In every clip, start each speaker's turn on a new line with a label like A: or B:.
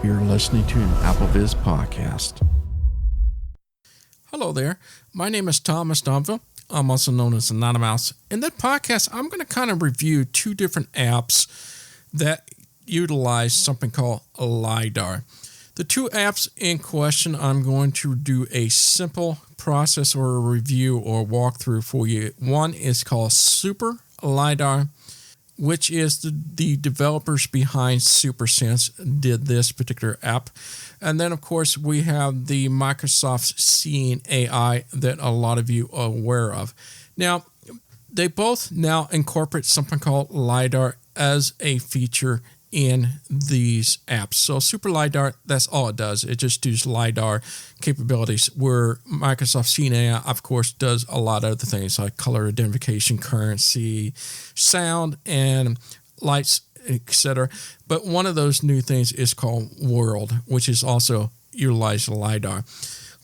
A: You're listening to an AppleViz podcast.
B: Hello there. My name is Thomas Domville. I'm also known as Anonymous. In that podcast, I'm going to kind of review two different apps that utilize something called a LiDAR. The two apps in question, I'm going to do a simple process or a review or walkthrough for you. One is called Super LiDAR, which is the developers behind SuperSense did this particular app. And then, of course, we have the Microsoft Seeing AI that a lot of you are aware of. Now, they both now incorporate something called LiDAR as a feature in these apps. So Super LiDAR, that's all it does. It just does LiDAR capabilities, where Microsoft Seeing AI, of course, does a lot of other things like color identification, currency, sound, and lights, etc. But one of those new things is called World, which is also utilize LiDAR.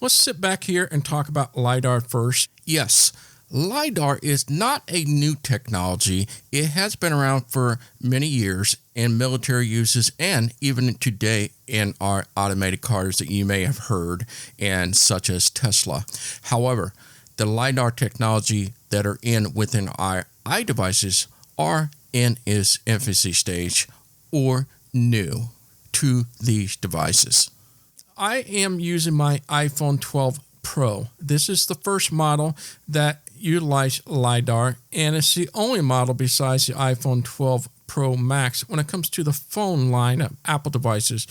B: Let's sit back here and talk about LiDAR first.
C: Yes, LiDAR is not a new technology. It has been around for many years in military uses and even today in our automated cars that you may have heard, and such as Tesla. However, the LiDAR technology that are within our iDevices are in its infancy stage or new to these devices.
B: I am using my iPhone 12 Pro. This is the first model that utilize LiDAR, and it's the only model besides the iPhone 12 Pro Max when it comes to the phone line of Apple devices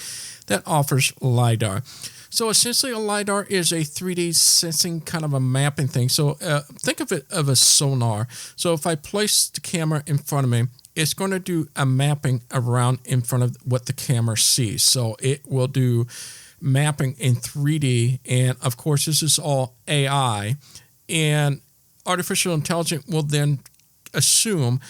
B: that offers LiDAR. So essentially, a LiDAR is a 3D sensing kind of a mapping thing. So think of it of a sonar. So if I place the camera in front of me, it's going to do a mapping around in front of what the camera sees. So it will do mapping in 3D, and of course, this is all AI, and artificial intelligence will then assume,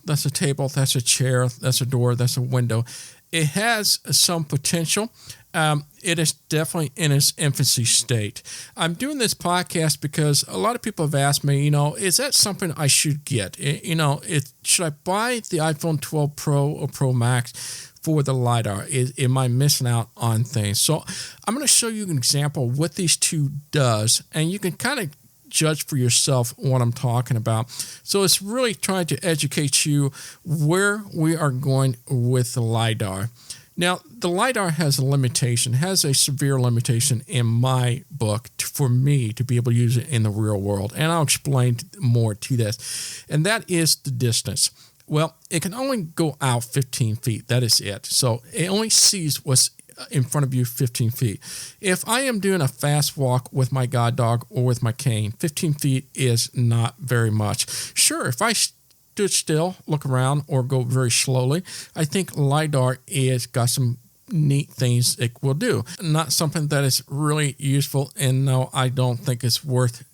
B: that's a table, that's a chair, that's a door, that's a window. It has some potential. It is definitely in its infancy state. I'm doing this podcast because a lot of people have asked me, is that something I should get? Should I buy the iPhone 12 Pro or Pro Max for the LiDAR? Am I missing out on things? So I'm going to show you an example of what these two does, and you can kind of judge for yourself what I'm talking about. So it's really trying to educate you where we are going with the LiDAR. Now, the LiDAR has a limitation, has a severe limitation in my book for me to be able to use it in the real world. And I'll explain more to this. And that is the distance. Well, it can only go out 15 feet. That is it. So it only sees what's in front of you 15 feet. If I am doing a fast walk with my guide dog or with my cane, 15 feet is not very much. Sure, if I stood still, look around, or go very slowly, I think LiDAR is got some neat things it will do. Not something that is really useful, and no, I don't think it's worth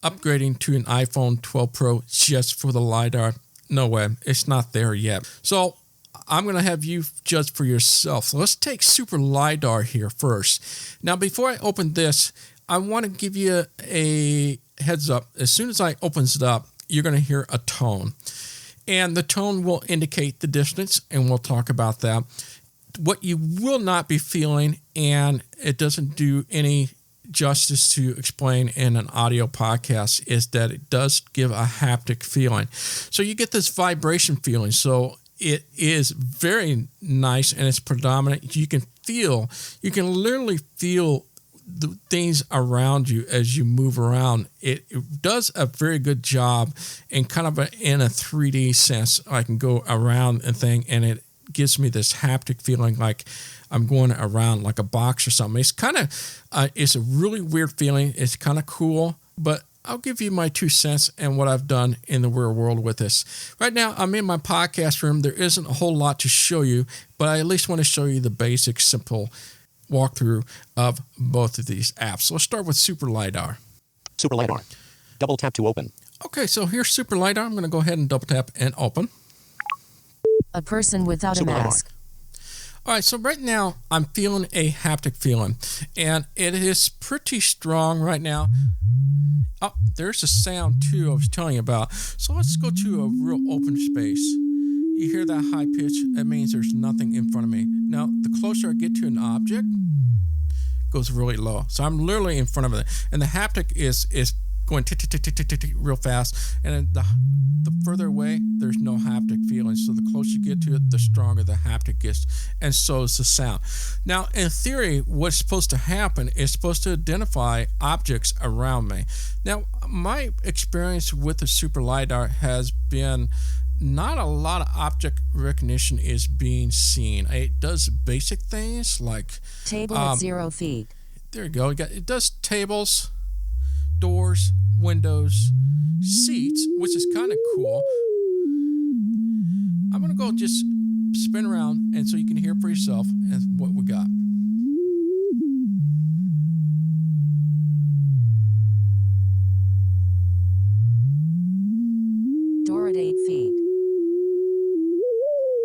B: upgrading to an iPhone 12 Pro just for the LiDAR. No way, it's not there yet. So I'm going to have you judge for yourself. So let's take Super LiDAR here first. Now, before I open this, I want to give you a heads up. As soon as I opens it up, you're going to hear a tone. And the tone will indicate the distance, and we'll talk about that. What you will not be feeling, and it doesn't do any justice to explain in an audio podcast, is that it does give a haptic feeling. So you get this vibration feeling. So it is very nice, and it's predominant. You can literally feel the things around you as you move around. It does a very good job in kind of in a 3D sense. I can go around and thing, and it gives me this haptic feeling like I'm going around like a box or something. It's kind of, it's a really weird feeling. It's kind of cool, but I'll give you my 2 cents and what I've done in the real world with this. Right now, I'm in my podcast room. There isn't a whole lot to show you, but I at least want to show you the basic, simple walkthrough of both of these apps. So let's start with Super LiDAR.
D: Super LiDAR. Double tap to open.
B: Okay, so here's Super LiDAR. I'm going to go ahead and double tap and open.
E: A person without a mask.
B: All right, so right now I'm feeling a haptic feeling, and it is pretty strong right now. Oh, there's a sound too I was telling you about. So let's go to a real open space. you hear that high pitch, that means there's nothing in front of me. Now, the closer I get to an object, it goes really low. So I'm literally in front of it. And the haptic is going tick, tick, tick, tick, tick, tick, tick, real fast. And then the further away, there's no haptic feeling. So the closer you get to it, the stronger the haptic gets. And so is the sound. Now, in theory, what's supposed to happen is supposed to identify objects around me. Now, my experience with the Super LiDAR has been not a lot of object recognition is being seen. It does basic things like...
E: Table at 0 feet.
B: There you go. It does tables, doors, windows, seats, which is kind of cool. I'm going to go just spin around and so you can hear for yourself and what we got.
E: Door at 8 feet.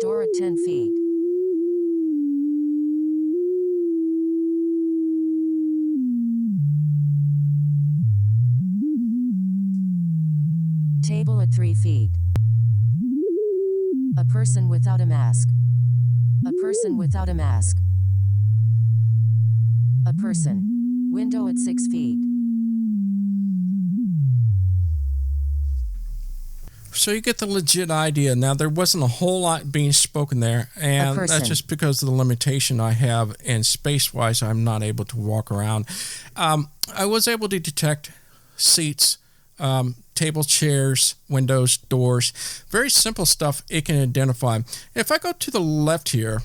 E: Door at 10 feet. Table at 3 feet. A person without a mask. A person without a mask. A person. Window at 6 feet.
B: So you get the legit idea. Now, there wasn't a whole lot being spoken there, and that's just because of the limitation I have, and space-wise, I'm not able to walk around. I was able to detect seats, table, chairs, windows, doors. Very simple stuff it can identify. If I go to the left here...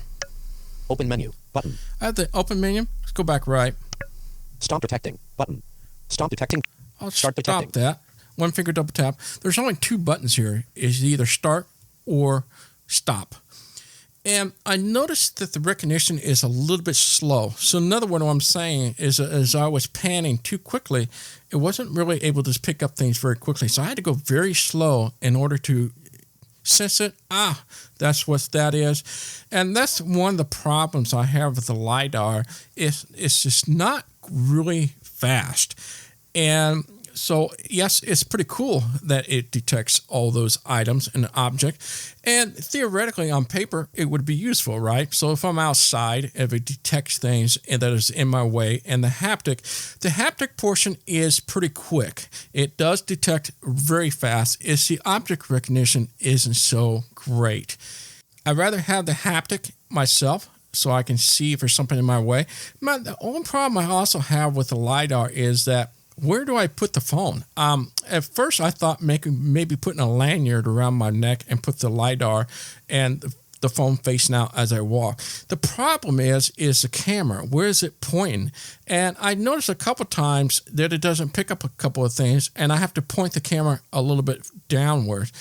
D: Open menu. Button.
B: I have the open menu. Let's go back right.
D: Stop detecting. Button. Stop detecting.
B: I'll
D: Start
B: stop
D: detecting.
B: that. One finger double tap. There's only two buttons here. Is either start or stop. And I noticed that the recognition is a little bit slow. So another one, what I'm saying is as I was panning too quickly, it wasn't really able to pick up things very quickly. So I had to go very slow in order to sense it. That's what that is. And that's one of the problems I have with the LiDAR. It's just not really fast. And so, yes, it's pretty cool that it detects all those items in an object. And theoretically, on paper, it would be useful, right? So if I'm outside, if it detects things and that is in my way, and the haptic portion is pretty quick. It does detect very fast. It's the object recognition isn't so great. I'd rather have the haptic myself so I can see if there's something in my way. The only problem I also have with the LiDAR is that where do I put the phone? At first, I thought maybe putting a lanyard around my neck and put the LiDAR and the phone facing out as I walk. The problem is the camera. Where is it pointing? And I noticed a couple times that it doesn't pick up a couple of things, and I have to point the camera a little bit downward.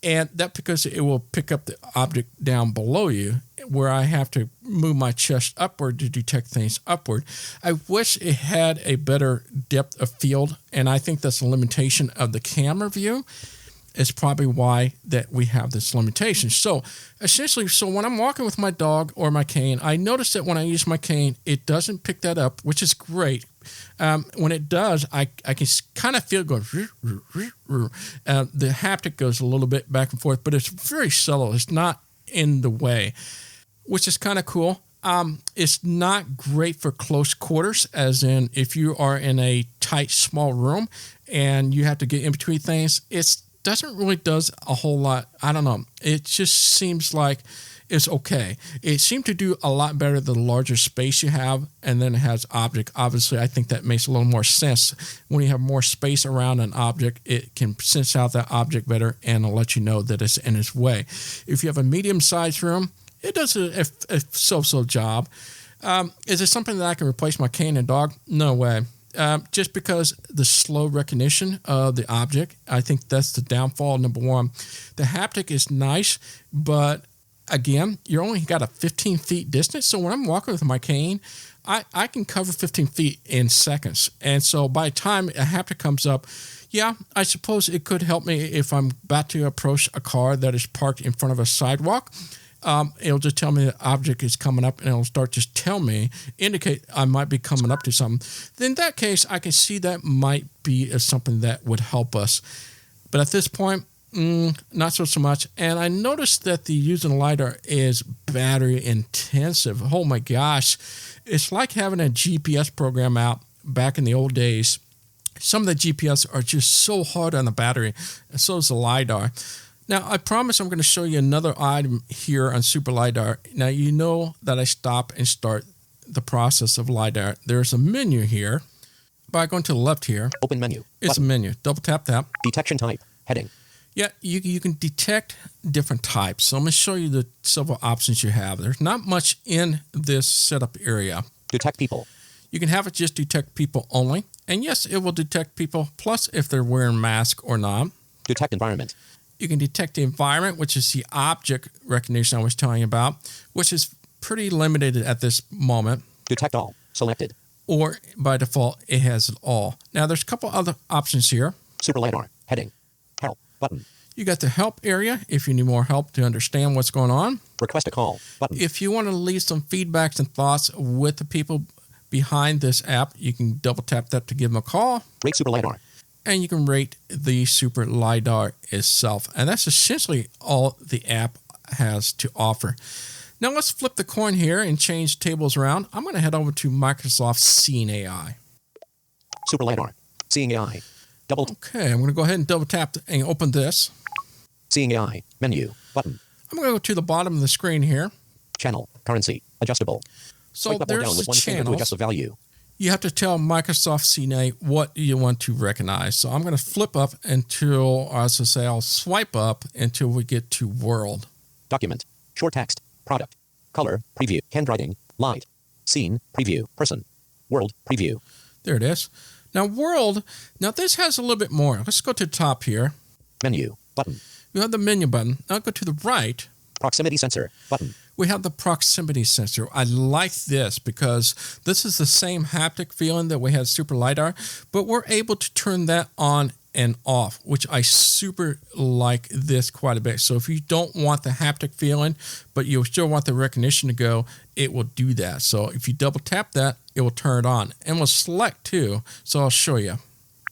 B: And that's because it will pick up the object down below you, where I have to move my chest upward to detect things upward. I wish it had a better depth of field, and I think that's a limitation of the camera view. It's probably why that we have this limitation. So essentially, when I'm walking with my dog or my cane, I notice that when I use my cane, it doesn't pick that up, which is great. When it does, I can kind of feel it going. The haptic goes a little bit back and forth, but it's very subtle. It's not in the way, which is kind of cool. It's not great for close quarters, as in if you are in a tight, small room and you have to get in between things. It doesn't really does a whole lot. I don't know. It just seems like it's okay. It seemed to do a lot better the larger space you have, and then it has object. Obviously, I think that makes a little more sense. When you have more space around an object, it can sense out that object better and it'll let you know that it's in its way. If you have a medium-sized room, it does a so-so job. Is it something that I can replace my cane and dog? No way. Just because the slow recognition of the object, I think that's the downfall, number one. The haptic is nice, but again, you only got a 15 feet distance. So when I'm walking with my cane, I can cover 15 feet in seconds. And so by the time a haptic comes up, yeah, I suppose it could help me if I'm about to approach a car that is parked in front of a sidewalk. It'll just tell me the object is coming up, and it'll start to indicate I might be coming up to something. Then in that case, I can see that might be something that would help us. But at this point, not so much. And I noticed that the using LiDAR is battery intensive. Oh my gosh. It's like having a GPS program out back in the old days. Some of the GPS are just so hard on the battery, and so is the LiDAR. Now, I promise I'm going to show you another item here on Super LiDAR. Now, you know that I stop and start the process of LiDAR. There's a menu here. By going to the left here,
D: Open menu.
B: it's a menu. Double tap that.
D: Detection type. Heading.
B: Yeah, you can detect different types. So I'm going to show you the several options you have. There's not much in this setup area.
D: Detect people.
B: You can have it just detect people only. And yes, it will detect people, plus if they're wearing mask or not.
D: Detect environment.
B: You can detect the environment, which is the object recognition I was telling you about, which is pretty limited at this moment.
D: Detect all. Selected.
B: Or by default, it has it all. Now, there's a couple other options here.
D: Super LiDAR. Heading. Help. Button.
B: You got the help area if you need more help to understand what's going on.
D: Request a call. Button.
B: If you want to leave some feedbacks and thoughts with the people behind this app, you can double tap that to give them a call.
D: Rate Super LiDAR.
B: And you can rate the Super LiDAR itself. And that's essentially all the app has to offer. Now let's flip the coin here and change tables around. I'm going to head over to Microsoft Seeing AI.
D: Super LiDAR. Seeing AI. Double.
B: Okay, I'm going to go ahead and double tap and open this.
D: Seeing AI. Menu. Button.
B: I'm going to go to the bottom of the screen here.
D: Channel. Currency. Adjustable.
B: So
D: Swipe up or
B: there's
D: down
B: the
D: with one finger to
B: channels.
D: adjust the value.
B: You have to tell Microsoft CNA what you want to recognize. So I'm going to flip up until, or as I say, I'll swipe up until we get to World.
D: Document. Short text. Product. Color. Preview. Handwriting. Light. Scene. Preview. Person. World. Preview.
B: There it is. Now World, now this has a little bit more. Let's go to the top here.
D: Menu. Button.
B: We have the menu button. Now go to the right.
D: Proximity sensor. Button.
B: We have the proximity sensor. I like this because this is the same haptic feeling that we had Super LiDAR, but we're able to turn that on and off, which I super like this quite a bit. So if you don't want the haptic feeling, but you still want the recognition to go, it will do that. So if you double tap that, it will turn it on. And we'll select too. So I'll show you.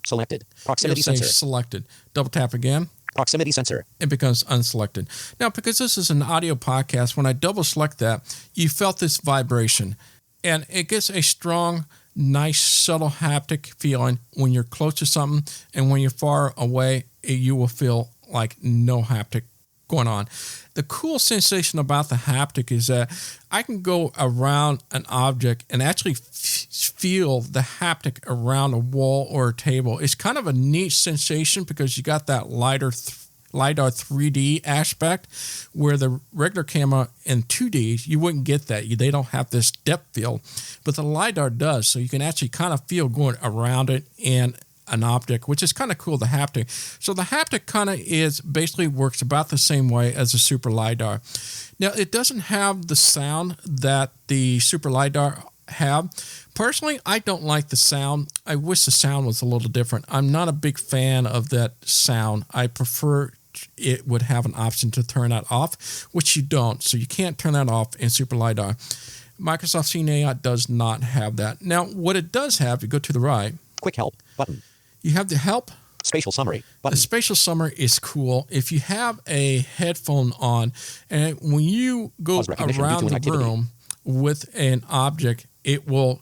D: Selected.
B: It'll
D: Proximity
B: say
D: sensor.
B: selected. Double tap again.
D: Proximity sensor.
B: It becomes unselected. Now, because this is an audio podcast, when I double select that, you felt this vibration. And it gets a strong, nice, subtle haptic feeling when you're close to something. And when you're far away, you will feel like no haptic going on. The cool sensation about the haptic is that I can go around an object and actually feel the haptic around a wall or a table. It's kind of a neat sensation because you got that LiDAR 3D aspect where the regular camera in 2D, you wouldn't get that. They don't have this depth field, but the LiDAR does. So you can actually kind of feel going around it and an object, which is kind of cool, the haptic. So the haptic kind of basically works about the same way as the Super LiDAR. Now, it doesn't have the sound that the Super LiDAR have. Personally, I don't like the sound. I wish the sound was a little different. I'm not a big fan of that sound. I prefer it would have an option to turn that off, which you don't. So you can't turn that off in Super LiDAR. Microsoft Seeing AI does not have that. Now, what it does have, you go to the right.
D: Quick help. Button.
B: You have the help.
D: Spatial summary.
B: The
D: Button.
B: spatial summary is cool. If you have a headphone on, and when you go
D: Pause recognition
B: around
D: due to
B: the
D: inactivity.
B: room with an object, it will,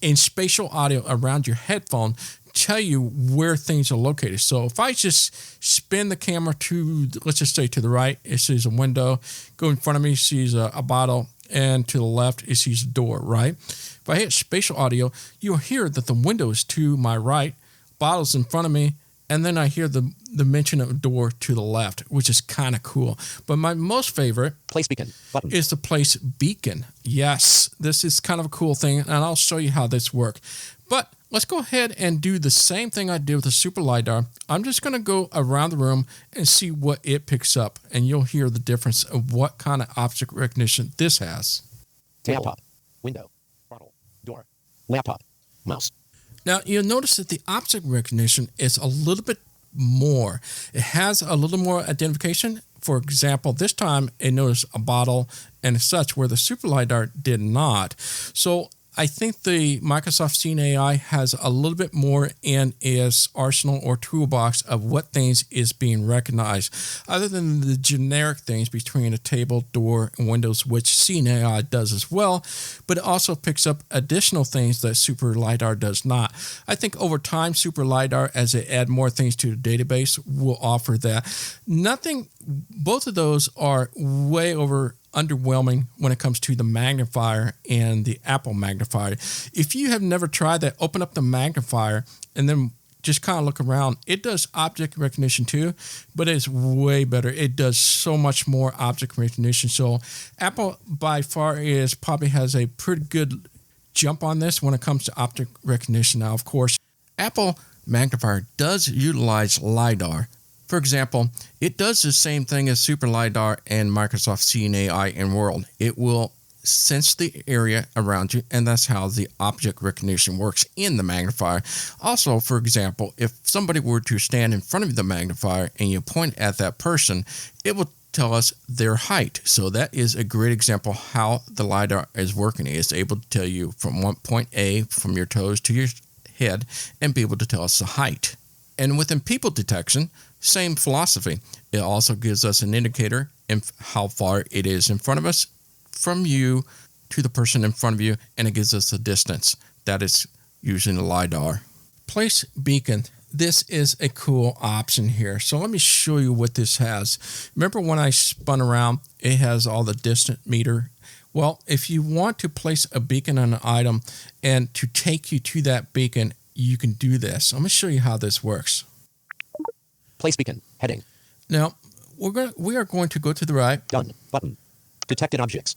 B: in spatial audio around your headphone, tell you where things are located. So if I just spin the camera to, let's just say to the right, it sees a window. Go in front of me, it sees a bottle. And to the left, it sees a door, right? If I hit spatial audio, you'll hear that the window is to my right, bottles in front of me, and then I hear the mention of a door to the left, which is kind of cool. But my most favorite
D: Place beacon. Button.
B: is the place beacon. Yes, this is kind of a cool thing, and I'll show you how this works. But let's go ahead and do the same thing I did with the Super LiDAR. I'm just going to go around the room and see what it picks up, and you'll hear the difference of what kind of object recognition this has.
D: Table. Laptop. Window. Bottle. Door. Laptop. Mouse.
B: Now, you'll notice that the object recognition is a little bit more. It has a little more identification. For example, this time it noticed a bottle and such, where the Super LiDAR did not. So I think the Microsoft Scene AI has a little bit more in its arsenal or toolbox of what things is being recognized, other than the generic things between a table, door, and windows, which Scene AI does as well, but it also picks up additional things that Super LiDAR does not. I think over time, Super LiDAR, as they add more things to the database, will offer that. Both of those are way underwhelming when it comes to the magnifier and the Apple magnifier. If you have never tried that, open up the magnifier and then just kind of look around. It does object recognition too, but it's way better. It does so much more object recognition. So Apple by far probably has a pretty good jump on this when it comes to object recognition. Now, of course, Apple magnifier does utilize LiDAR. For example, it does the same thing as Super LiDAR and Microsoft Scene AI in World. It will sense the area around you, and that's how the object recognition works in the magnifier. Also, for example, if somebody were to stand in front of the magnifier and you point at that person, it will tell us their height. So that is a great example how the LiDAR is working. It's able to tell you from one point A, from your toes to your head, and be able to tell us the height. And within people detection, same philosophy. It also gives us an indicator in how far it is in front of us, from you to the person in front of you, and it gives us the distance. That is using the LiDAR. Place beacon. This is a cool option here. So let me show you what this has. Remember when I spun around, it has all the distance meter. Well, if you want to place a beacon on an item and to take you to that beacon, you can do this. I'm going to show you how this works.
D: Place beacon. Heading.
B: Now, we are going to go to the right.
D: Done. Button. Detected objects.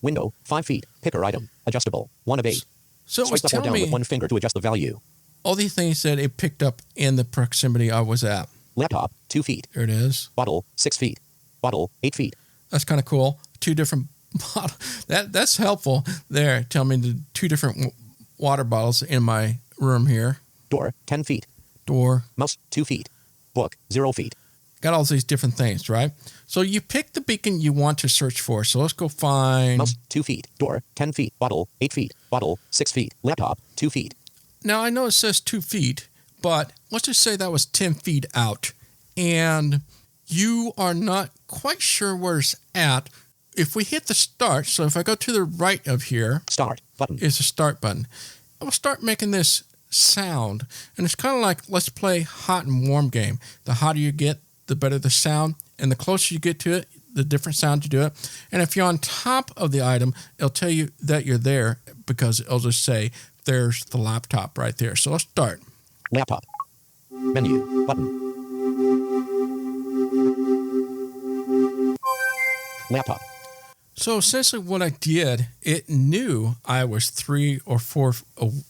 D: Window. 5 feet. Picker item. Adjustable. 1 of 8.
B: So it was
D: Swipe up or
B: telling
D: down
B: me
D: with one finger to adjust the value.
B: all these things that it picked up in the proximity I was at.
D: Laptop. 2 feet.
B: There it is.
D: Bottle. 6 feet. Bottle. 8 feet.
B: That's kind of cool. 2 different bottles. That's helpful there. Tell me the 2 different water bottles in my room here.
D: Door. 10 feet.
B: Door.
D: Mouse. 2 feet. Book. 0 feet.
B: Got all these different things, right? So you pick the beacon you want to search for. So let's go find...
D: Mouse. 2 feet. Door. 10 feet. Bottle. 8 feet. Bottle. 6 feet. Laptop. 2 feet.
B: Now, I know it says 2 feet, but let's just say that was 10 feet out. And you are not quite sure where it's at. If we hit the start, so if I go to the right of here...
D: Start. Button.
B: Is the start button. I will start making this sound. And it's kind of like, let's play hot and warm game. The hotter you get, the better the sound. And the closer you get to it, the different sound you do it. And if you're on top of the item, it'll tell you that you're there because it'll just say, there's the laptop right there. So let's start.
D: Laptop. Menu. Button. Laptop.
B: So essentially what I did, it knew I was 3 or 4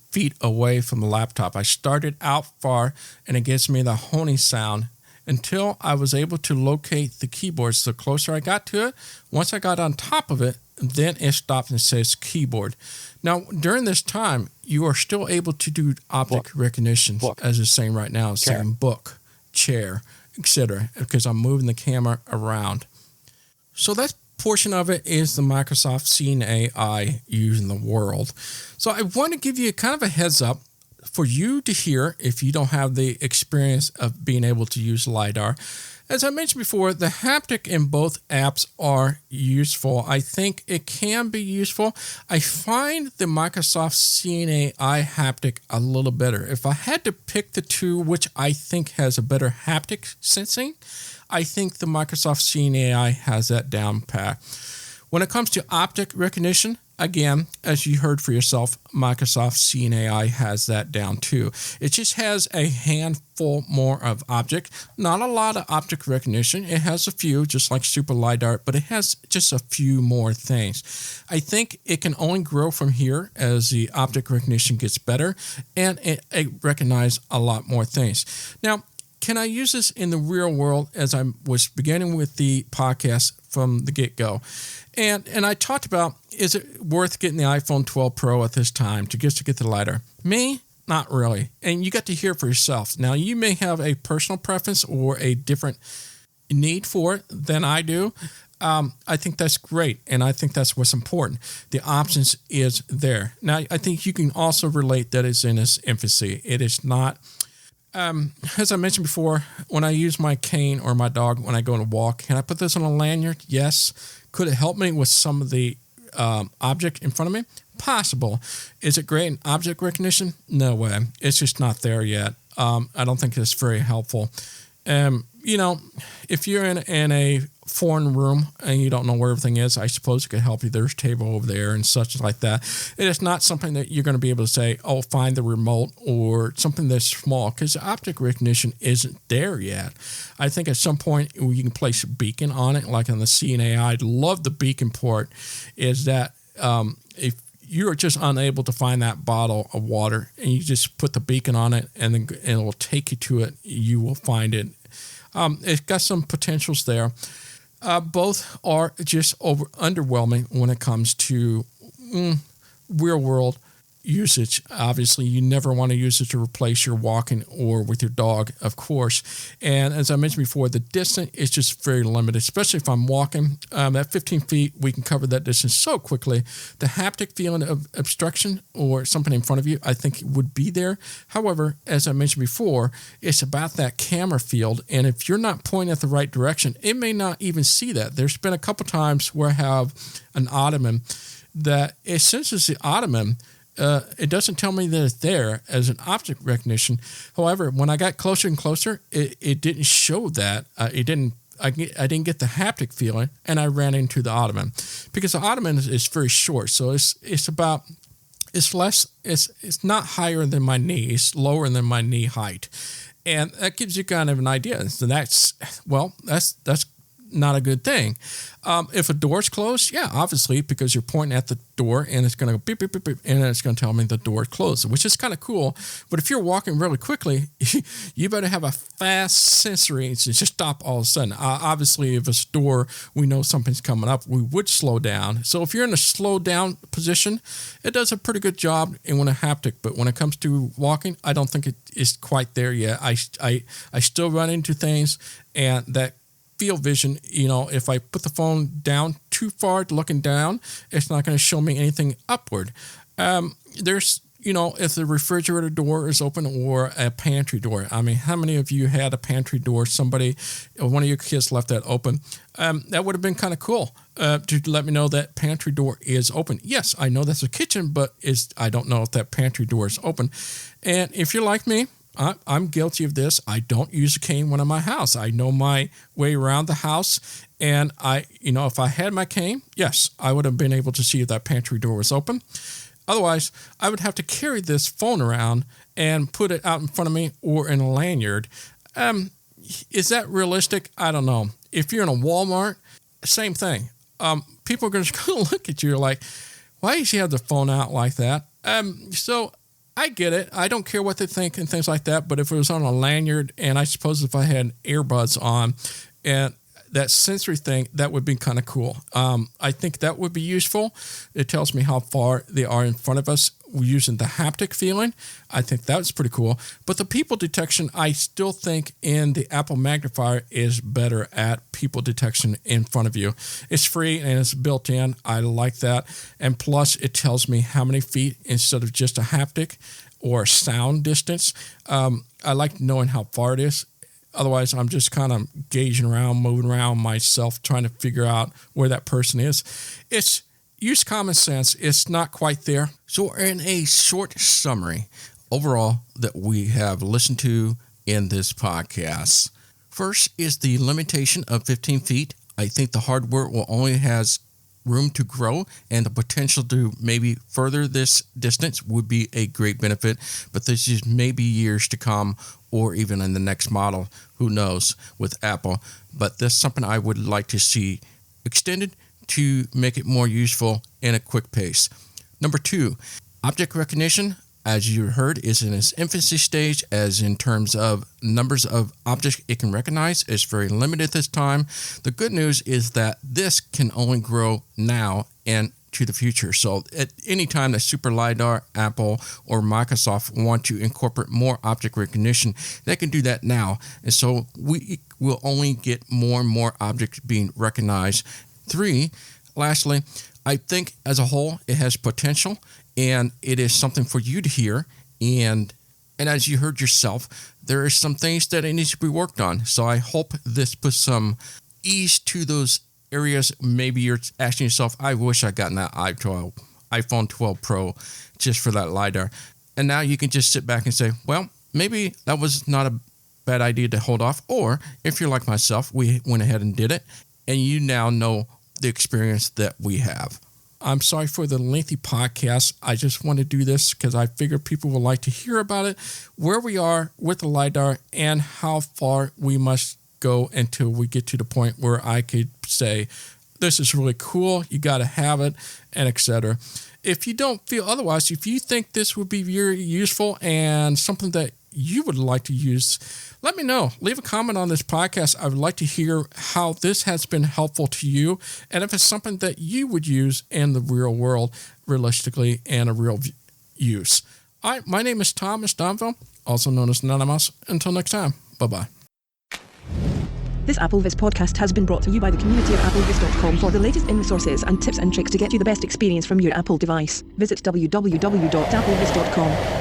B: feet away from the laptop. I started out far and it gives me the honing sound until I was able to locate the keyboard. So the closer I got to it, once I got on top of it, then it stopped and says keyboard. Now, during this time, you are still able to do object recognition, as it's saying right now. It's saying book, chair, etc., because I'm moving the camera around. So that portion of it is the Microsoft Scene AI using the world. So I want to give you kind of a heads up for you to hear if you don't have the experience of being able to use LiDAR. As I mentioned before, the haptic in both apps are useful. I think it can be useful. I find the Microsoft Scene AI haptic a little better. If I had to pick the two, which I think has a better haptic sensing, I think the Microsoft Scene AI has that down pat. When it comes to object recognition, again, as you heard for yourself, Microsoft Scene AI has that down too. It just has a handful more of object. Not a lot of object recognition. It has a few, just like Super LiDAR, but it has just a few more things. I think it can only grow from here as the object recognition gets better, and it recognizes a lot more things. Now, can I use this in the real world as I was beginning with the podcast from the get-go? And I talked about, is it worth getting the iPhone 12 Pro at this time to get the LiDAR? Me, not really. And you got to hear for yourself. Now, you may have a personal preference or a different need for it than I do. I think that's great, and I think that's what's important. The options is there. Now, I think you can also relate that it's in its infancy. It is not, as I mentioned before, when I use my cane or my dog when I go on a walk, can I put this on a lanyard? Yes. Could it help me with some of the object in front of me? Possible. Is it great in object recognition? No way. It's just not there yet. I don't think it's very helpful. If you're in a foreign room and you don't know where everything is, I suppose it could help you. There's a table over there and such like that. It is not something that you're going to be able to say, oh, find the remote or something that's small, because object recognition isn't there yet. I think at some point you can place a beacon on it, like on the CNA. I love the beacon part, is that if you're just unable to find that bottle of water and you just put the beacon on it and it will take you to it, you will find it. It's got some potentials there. Both are just underwhelming when it comes to real world usage. Obviously, you never want to use it to replace your walking or with your dog, of course. And as I mentioned before, the distance is just very limited, especially if I'm walking. At 15 feet, we can cover that distance so quickly. The haptic feeling of obstruction or something in front of you, I think would be there. However, as I mentioned before, it's about that camera field. And if you're not pointing at the right direction, it may not even see that. There's been a couple times where I have an ottoman that it senses the ottoman. It doesn't tell me that it's there as an object recognition. However, when I got closer and closer, it didn't show that. I didn't get the haptic feeling, and I ran into the ottoman because the ottoman is very short. So it's not higher than my knee. It's lower than my knee height, and that gives you kind of an idea. So that's not a good thing. If a door's closed, yeah, obviously, because you're pointing at the door and it's going to go beep, beep, beep, beep, and it's going to tell me the door is closed, which is kind of cool. But if you're walking really quickly, you better have a fast sensory and just stop all of a sudden. Obviously, if it's a door, we know something's coming up, we would slow down. So if you're in a slow down position, it does a pretty good job in a haptic. But when it comes to walking, I don't think it is quite there yet. I still run into things, and that field vision, if I put the phone down too far looking down, it's not going to show me anything upward. There's, if the refrigerator door is open or a pantry door. I mean, how many of you had a pantry door? One of your kids left that open. That would have been kind of cool to let me know that pantry door is open. Yes, I know that's a kitchen, but I don't know if that pantry door is open. And if you're like me, I'm guilty of this. I don't use a cane when I'm at my house. I know my way around the house. And if I had my cane, yes, I would have been able to see if that pantry door was open. Otherwise, I would have to carry this phone around and put it out in front of me or in a lanyard. Is that realistic? I don't know. If you're in a Walmart, same thing. People are going to look at you like, why does she have the phone out like that? So I get it. I don't care what they think and things like that. But if it was on a lanyard, and I suppose if I had earbuds on and that sensory thing, that would be kind of cool. I think that would be useful. It tells me how far they are in front of us using the haptic feeling. I think that's pretty cool. But the people detection, I still think in the Apple magnifier is better at people detection in front of you. It's free and it's built in. I like that. And plus it tells me how many feet instead of just a haptic or sound distance. I like knowing how far it is. Otherwise, I'm just kind of gauging around, moving around myself, trying to figure out where that person is. Use common sense. It's not quite there. So in a short summary, overall, that we have listened to in this podcast. First is the limitation of 15 feet. I think the hardware will only has room to grow, and the potential to maybe further this distance would be a great benefit. But this is maybe years to come, or even in the next model. Who knows with Apple. But that's something I would like to see extended to make it more useful in a quick pace. Number 2, object recognition, as you heard, is in its infancy stage, as in terms of numbers of objects it can recognize. It's very limited this time. The good news is that this can only grow now and to the future. So at any time that Super LiDAR, Apple, or Microsoft want to incorporate more object recognition, they can do that now. And so we will only get more and more objects being recognized
C: 3, lastly, I think as a whole it has potential, and it is something for you to hear. And as you heard yourself, there are some things that it needs to be worked on. So I hope this puts some ease to those areas. Maybe you're asking yourself, I wish I'd gotten that iPhone 12 Pro just for that LiDAR. And now you can just sit back and say, well, maybe that was not a bad idea to hold off. Or if you're like myself, we went ahead and did it, and you now know the experience that we have.
B: I'm sorry for the lengthy podcast. I just want to do this because I figure people would like to hear about it, where we are with the LiDAR, and how far we must go until we get to the point where I could say, this is really cool, you got to have it, and etc. If you don't feel otherwise, if you think this would be very useful and something that you would like to use, let me know. Leave a comment on this podcast. I would like to hear how this has been helpful to you, and if it's something that you would use in the real world, realistically, and a real use. My name is Thomas Domville, also known as Anonymous. Until next time, bye-bye.
F: This AppleVis podcast has been brought to you by the community of applevis.com. For the latest in resources and tips and tricks to get you the best experience from your Apple device, visit www.applevis.com.